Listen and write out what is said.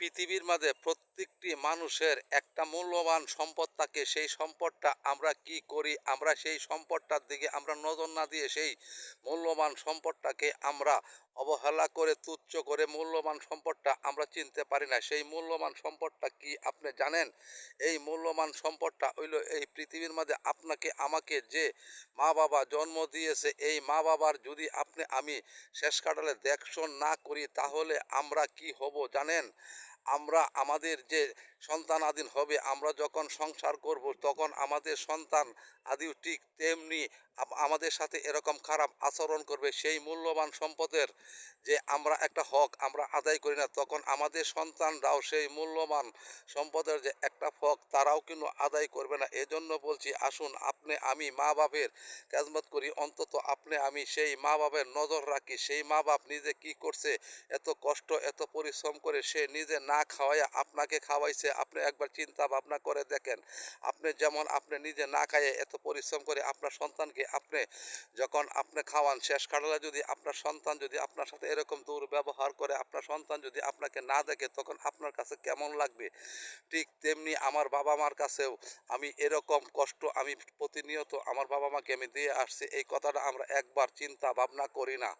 পৃথিবীর মাঝে প্রত্যেকটি মানুষের একটা মূল্যবান সম্পদ থাকে। সেই সম্পদটা আমরা কি করি? আমরা সেই সম্পদটার দিকে আমরা নজর না দিয়ে সেই মূল্যবান সম্পদটাকে আমরা অবহেলা করে, তুচ্ছ করে মূল্যবান সম্পদটা আমরা চিনতে পারি না। সেই মূল্যবান সম্পদটা কি আপনি জানেন? এই মূল্যবান সম্পদটা হইল এই পৃথিবীর মাঝে আপনাকে আমাকে যে মা-বাবা জন্ম দিয়েছে, এই মা-বাবার যদি আমি শেষ কাটালে দেখশন না করি তাহলে আমরা কি হব জানেন? আমরা আমাদের যে সন্তান আদিন হবে, আমরা যখন সংসার করব তখন আমাদের সন্তান আদিও ঠিক তেমনি আমাদের সাথে এরকম খারাপ আচরণ করবে। সেই মূল্যবান সম্পদের যে আমরা একটা হক আমরা আদায় করি না, তখন আমাদের সন্তানরাও সেই মূল্যবান সম্পদের যে একটা হক তারাও কিন্তু আদায় করবে না। এজন্য বলছি, আসুন আপনি আমি মা বাপের খেদমত করি, অন্তত আপনি আমি সেই মা বাপের নজর রাখি। সেই মা বাপ নিজে কি করছে, এত কষ্ট এত পরিশ্রম করে সে নিজে না খাওয়াইয়া আপনাকে খাওয়াইছে। আপনি একবার চিন্তা ভাবনা করে দেখেন, আপনি যেমন আপনি নিজে না খাইয়ে এত পরিশ্রম করে আপনার সন্তানকে আপনি যখন আপনি খাওয়ান, শেষ কাটালে যদি আপনার সন্তান যদি আপনার সাথে এরকম দুর্ব্যবহার করে, আপনার সন্তান যদি আপনাকে না দেখে, তখন আপনার কাছে কেমন লাগবে? ঠিক তেমনি আমার বাবা মার কাছেও আমি এরকম কষ্ট আমি প্রতিনিয়ত আমার বাবা মাকে আমি দিয়ে আসছি। এই কথাটা আমরা একবার চিন্তা ভাবনা করি না।